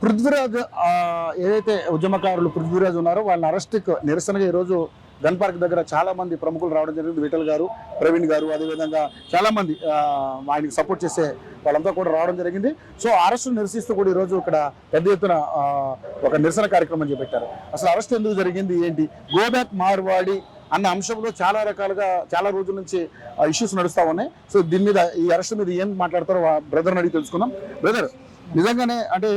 పృథ్వీరాజ్ ఏదైతే ఉద్యమకారులు పృథ్వీరాజ్ ఉన్నారో వాళ్ళని అరెస్ట్కి నిరసనగా ఈరోజు గన్ పార్క్ దగ్గర చాలా మంది ప్రముఖులు రావడం జరిగింది. విఠల్ గారు, ప్రవీణ్ గారు, అదేవిధంగా చాలా మంది ఆయనకి సపోర్ట్ చేసే వాళ్ళంతా కూడా రావడం జరిగింది. సో అరెస్టు నిరసిస్తూ కూడా ఈరోజు ఇక్కడ పెద్ద ఎత్తున ఒక నిరసన కార్యక్రమం చేపట్టారు. అసలు అరెస్ట్ ఎందుకు జరిగింది, ఏంటి, గో బ్యాక్ మార్వాడి అన్న అంశంలో చాలా రకాలుగా చాలా రోజుల నుంచి ఇష్యూస్ నడుస్తూ ఉన్నాయి. సో దీని మీద, ఈ అరెస్ట్ మీద ఏం మాట్లాడతారో బ్రదర్ని అడిగి తెలుసుకుందాం. బ్రదర్, నిజంగానే అంటే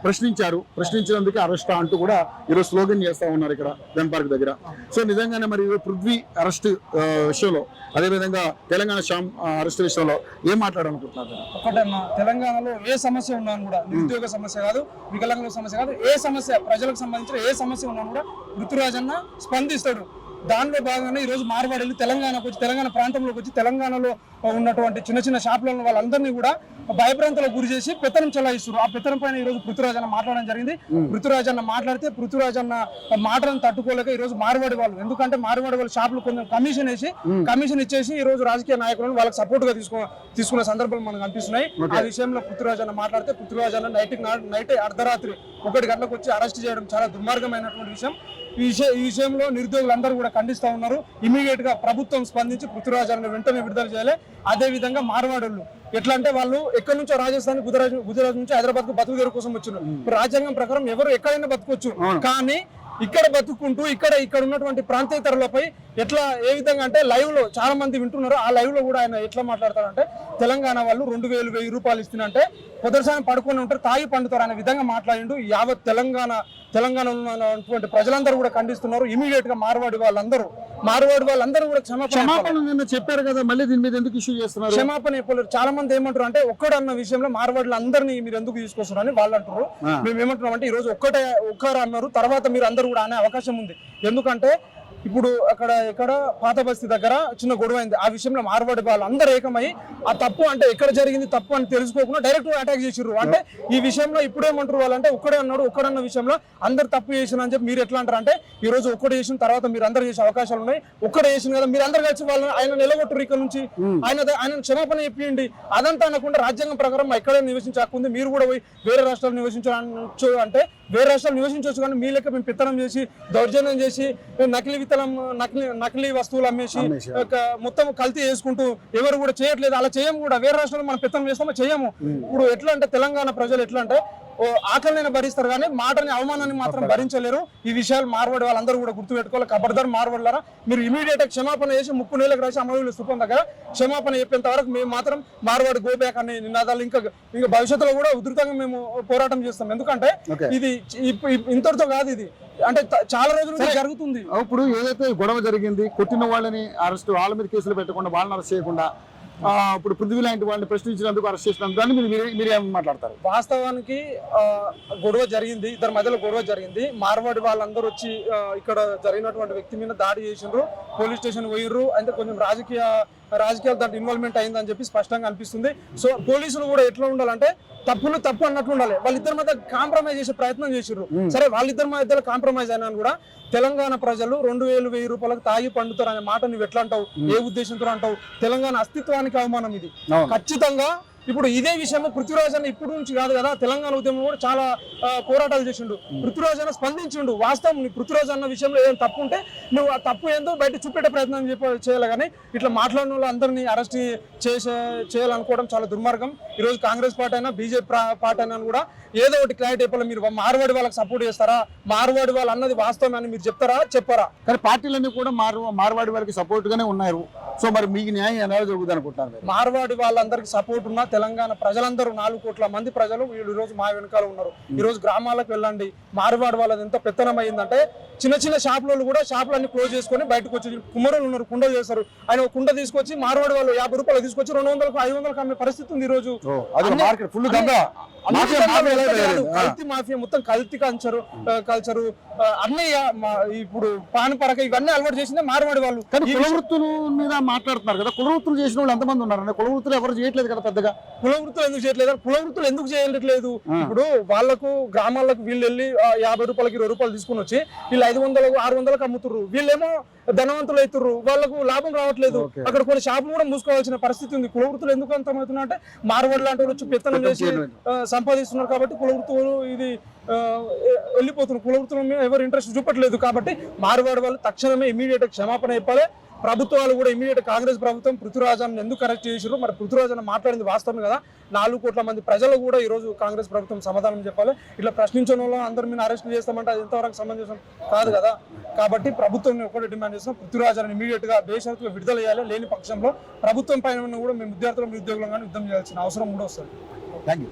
ప్రశ్నించినందుకు అరెస్ట్ అంటూ కూడా ఈరోజు స్లోగన్ చేస్తూ ఉన్నారు ఇక్కడ గన్ పార్క్ దగ్గర. సో నిజంగానే మరి పృథ్వీ అరెస్ట్ విషయంలో, అదేవిధంగా తెలంగాణ శ్యామ్ అరెస్ట్ విషయంలో ఏం మాట్లాడాలనుకుంటున్నారు? ఒకటన్నా, తెలంగాణలో ఏ సమస్య ఉన్నా కూడా, నిరుద్యోగ సమస్య కాదు, వికలాంగుల సమస్య కాదు, ఏ సమస్య ప్రజలకు సంబంధించిన ఏ సమస్య ఉన్నా కూడా పృథ్వీరాజ్ అన్న స్పందిస్తాడు. దానిలో భాగంగానే ఈరోజు మార్వాడీలు తెలంగాణకు వచ్చి, తెలంగాణ ప్రాంతంలోకి వచ్చి, తెలంగాణలో ఉన్నటువంటి చిన్న చిన్న షాపులలో వాళ్ళందరినీ కూడా భయభ్రాంతులకు గురి చేసి పెత్తనం చెలాయిస్తారు. ఆ పెత్తనం పైన ఈరోజు పృథ్వీరాజ్ అన్న మాట్లాడడం జరిగింది. పృథ్వీరాజ్ అన్న మాట్లాడితే పృథ్వీరాజ్ అన్న మాటలను తట్టుకోలేక ఈరోజు మార్వాడి వాళ్ళు, ఎందుకంటే మార్వాడి వాళ్ళు షాపులు కొంచెం కమిషన్ ఇచ్చేసి ఈ రోజు రాజకీయ నాయకులను వాళ్ళకి సపోర్ట్ గా తీసుకునే సందర్భాలు మనకు కనిపిస్తున్నాయి. ఆ విషయంలో పృథ్వీరాజ్ అన్న మాట్లాడితే పృథ్వీరాజ్ అన్న నైట్ అర్ధరాత్రి 1 గంటలకు వచ్చి అరెస్ట్ చేయడం చాలా దుర్మార్గమైనటువంటి విషయం. ఈ విషయంలో నిరుద్యోగులందరూ కూడా ఖండిస్తూ ఉన్నారు. ఇమీడియట్ గా ప్రభుత్వం స్పందించి పృథ్వీరాజ్ అన్న వెంటనే విడుదల చేయాలి. అదే విధంగా మార్వాడోళ్ళు ఎట్లా అంటే వాళ్ళు ఎక్కడి నుంచో రాజస్థాన్, గుజరాత్ నుంచి హైదరాబాద్ కు బతుకు తెరువు కోసం వచ్చినారు. రాజ్యాంగం ప్రకారం ఎవరు ఎక్కడైనా బతుకోవచ్చు, కానీ ఇక్కడ బతుక్కుంటూ ఇక్కడ ఉన్నటువంటి ప్రాంతేతరులపై ఎట్లా, ఏ విధంగా అంటే లైవ్ లో చాలా మంది వింటున్నారు. ఆ లైవ్ లో కూడా ఆయన ఎట్లా మాట్లాడతారంటే, తెలంగాణ వాళ్ళు 2,000 రూపాయలు ఇస్తున్నంటే పొదరసాని పడుకొని ఉంటారు, తాగి పండుతారు అనే విధంగా మాట్లాడిండు. యావత్ తెలంగాణలో ఉన్నటువంటి ప్రజలందరూ కూడా ఖండిస్తున్నారు. ఇమీడియట్ గా మార్వాడి వాళ్ళందరూ కూడా క్షమాపణ చెప్పారు కదా, మళ్ళీ దీని మీద ఎందుకు ఇష్యూ చేస్తున్నారు? క్షమాపణ చెప్పలేరు. చాలా మంది ఏమంటారు అంటే, ఒక్కడన్న విషయంలో మార్వాడులు అందరినీ మీరు ఎందుకు తీసుకొస్తున్నారు అని వాళ్ళు అంటారు. మేము ఏమంటున్నాం అంటే, ఈ రోజు ఒక్కరు అన్నారు, తర్వాత మీరు అందరూ కూడా అనే అవకాశం ఉంది. ఎందుకంటే ఇప్పుడు ఎక్కడ పాత బస్తీ దగ్గర చిన్న గొడవ అయింది. ఆ విషయంలో మార్వాడి వాళ్ళు అందరూ ఏకమై ఆ తప్పు అంటే ఎక్కడ జరిగింది తప్పు అని తెలుసుకోకుండా డైరెక్ట్ అటాక్ చేసిర్రు. అంటే ఈ విషయంలో ఇప్పుడేమంటారు వాళ్ళంటే, ఒక్కడన్న విషయంలో అందరు తప్పు చేసిన అని చెప్పి మీరు ఎట్లా అంటారు అంటే, ఈ రోజు ఒక్కడు చేసిన తర్వాత మీరు అందరు చేసే అవకాశాలు ఉన్నాయి. ఒక్కడే చేసిన కదా, మీరు అందరు కలిసి వాళ్ళని ఆయన నిలగొట్టరు. ఇక్కడ నుంచి ఆయన క్షమాపణ చెప్పండి. అదంతా అనకుండా రాజ్యాంగం ప్రకారం ఎక్కడైనా నివసించే హక్కు ఉంది. మీరు కూడా పోయి వేరే రాష్ట్రాలు నివసించవచ్చు అంటే వేరే రాష్ట్రాలు నివసించవచ్చు, కానీ మీ లెక్క మేము పెత్తనం చేసి, దౌర్జన్యం చేసి, నకిలీ వస్తువులు అమ్మేసి మొత్తం కల్తీ చేసుకుంటూ ఎవరు కూడా చేయట్లేదు. అలా చేయము కూడా. వేరే రాష్ట్రంలో మనం పెత్తనం చేస్తామో చేయము. ఇప్పుడు ఎట్లా అంటే తెలంగాణ ప్రజలు ఎట్లా అంటే ఆకలిని భరిస్తారు కానీ మాటని, అవమానాన్ని మాత్రం భరించలేరు. ఈ విషయాలు మార్వాడి వాళ్ళందరూ కూడా గుర్తుపెట్టుకోవాలి. ఖబర్దార్ మార్వాడిలారా, మీరు ఇమీడియట్ క్షమాపణ చేసి 30 నెలలకు రాసి అమలు స్థూపం దగ్గర క్షమాపణ చెప్పేంత వరకు మేము మాత్రం మార్వాడి గో బ్యాక్ అనే నినాదాలు ఇంకా భవిష్యత్తులో కూడా ఉధృతంగా మేము పోరాటం చేస్తాం. ఎందుకంటే ఇది ఇంతటితో కాదు, ఇది అంటే చాలా రోజులు జరుగుతుంది. ఇప్పుడు ఏదైతే గొడవ జరిగింది, కొట్టిన వాళ్ళని అరెస్ట్, వాళ్ళ మీద కేసులు పెట్టకుండా, వాళ్ళని అరెస్ట్ చేయకుండా, ఇప్పుడు పృథ్వీ లాంటి వాళ్ళని ప్రశ్నించినందుకు అరెస్ట్ చేసినందుకు దాన్ని మీరు ఏం మాట్లాడతారు? వాస్తవానికి గొడవ జరిగింది, ఇద్దరి మధ్యలో గొడవ జరిగింది. మార్వాడి వాళ్ళందరూ వచ్చి ఇక్కడ జరిగినటువంటి వ్యక్తి మీద దాడి చేసిండ్రు, పోలీస్ స్టేషన్ పోయిర్రు. అంటే కొంచెం రాజకీయాలు దాంట్లో ఇన్వాల్వ్మెంట్ అయిందని చెప్పి స్పష్టంగా అనిపిస్తుంది. సో పోలీసులు కూడా ఎట్లా ఉండాలంటే, తప్పు అన్నట్లు ఉండాలి. వాళ్ళిద్దరి మధ్య కాంప్రమైజ్ చేసే ప్రయత్నం చేసిర్రు. సరే, వాళ్ళిద్దరి మధ్యలో కాంప్రమైజ్ అయినా కూడా తెలంగాణ ప్రజలు 2,000 రూపాయలకు తాగి పండుతారు అనే మాట నువ్వు ఎట్లా అంటావు? ఏ ఉద్దేశంతో అంటావు? తెలంగాణ అస్తిత్వానికి అవమానం ఇది. ఖచ్చితంగా ఇప్పుడు ఇదే విషయంలో పృథ్వీరాజ్ అన్న ఇప్పుడు నుంచి కాదు కదా, తెలంగాణ ఉద్యమం కూడా చాలా పోరాటాలు చేసిండు. పృథ్వీరాజ్ అన్న స్పందించిండు. వాస్తవం, పృథ్వీరాజ్ అన్న విషయంలో ఏం తప్పు ఉంటే నువ్వు ఆ తప్పు ఏందో బయట చూపెట్టే ప్రయత్నం చేయాలి. కానీ ఇట్లా మాట్లాడిన వాళ్ళు అందరినీ అరెస్ట్ చేయాలనుకోవడం చాలా దుర్మార్గం. ఈరోజు కాంగ్రెస్ పార్టీ అయినా, బీజేపీ పార్టీ అయినా కూడా ఏదో ఒకటి క్లారిటీ చెప్పాలి. మీరు మార్వాడి వాళ్ళకి సపోర్ట్ చేస్తారా? మార్వాడి వాళ్ళు అన్నది వాస్తవం అని మీరు చెప్పారా? కానీ పార్టీలన్నీ కూడా మార్వాడి వాళ్ళకి సపోర్ట్ గానే ఉన్నారు. సో మరి మీకు న్యాయం ఎలా జరుగుతుంది అనుకుంటున్నారు? మార్వాడి వాళ్ళందరికీ సపోర్ట్ ఉన్నా తెలంగాణ ప్రజలందరూ 4 కోట్ల మంది ప్రజలు ఈ రోజు మా వెనకాల ఉన్నారు. ఈ రోజు గ్రామాలకు వెళ్ళండి, మార్వాడి వాళ్ళది ఎంత పెత్తనం అయిందంటే, చిన్న షాపులలో కూడా షాపులన్నీ క్లోజ్ చేసుకొని బయటకు వచ్చి కుమ్మరులు ఉన్నారు, కుండ చేస్తారు. ఆయన ఒక కుండ తీసుకొచ్చి మార్వాడి వాళ్ళు 50 రూపాయలు తీసుకొచ్చి 200కు 500కు అమ్మే పరిస్థితి ఉంది ఈ రోజు. కల్తీ మాఫియా మొత్తం, కల్తీ కల్చరు అన్నీ ఇప్పుడు పాన్ పరక ఇవన్నీ అలవాటు చేసిందే మార్వాడి వాళ్ళు. కుల వృత్తుల మీద మాట్లాడుతున్నారు కదా, కుల వృత్తులు చేసిన వాళ్ళు ఎంతమంది ఉన్నారు? కుల వృత్తులు ఎవరు చేయట్లేదు కదా పెద్దగా. కుల వృత్తులు ఎందుకు చేయట్లేదు? కుల వృత్తులు ఎందుకు చేయట్లేదు? ఇప్పుడు వాళ్ళకు గ్రామాలకు వీళ్ళు వెళ్ళి 50 రూపాయలకి 20 రూపాయలు తీసుకుని వచ్చి వీళ్ళు 500 600లకు అమ్ముతుర్రు, వీళ్ళేమో ధనవంతులు అవుతుర్రు, వాళ్ళకు లాభం రావట్లేదు. Okay. అక్కడ కొన్ని షాపులు కూడా మూసుకోవాల్సిన పరిస్థితి ఉంది. కుల వృత్తులు ఎందుకు అంతమవుతున్నా అంటే మార్వాడి లాంటి వాళ్ళు వచ్చి పెత్తనం చేసి సంపాదిస్తున్నారు కాబట్టి కుల వృత్తులు ఇది వెళ్ళిపోతున్నారు. కుల వృత్తుల మీద ఎవరు ఇంట్రెస్ట్ చూపట్లేదు. కాబట్టి మార్వాడి వాళ్ళు తక్షణమే ఇమీడియట్ క్షమాపణ చెప్పాలి. ప్రభుత్వాలు కూడా ఇమీడియట్ కాంగ్రెస్ ప్రభుత్వం పృథ్వీరాజాన్ని ఎందుకు అరెస్ట్ చేసారు, మరి పృథ్వీరాజన్ మాట్లాడింది వాస్తవం కదా, 4 కోట్ల మంది ప్రజలు కూడా ఈ రోజు కాంగ్రెస్ ప్రభుత్వం సమాధానం చెప్పాలి. ఇట్లా ప్రశ్నించిన వాళ్ళు అందరి మీద అరెస్ట్ చేస్తామంటే అది ఎంతవరకు సమంజసం కాదు కదా. కాబట్టి ప్రభుత్వం ఒకటి డిమాండ్ చేస్తున్నాం, పృథ్వీరాజాన్ని ఇమీడియట్ గా బేషరతుగా విడుదల చేయాలి. లేని పక్షంలో ప్రభుత్వం పైన కూడా మేము విద్యార్థులు నిరుద్యోగులు యుద్ధం చేయాల్సిన అవసరం కూడా వస్తుంది. Thank you.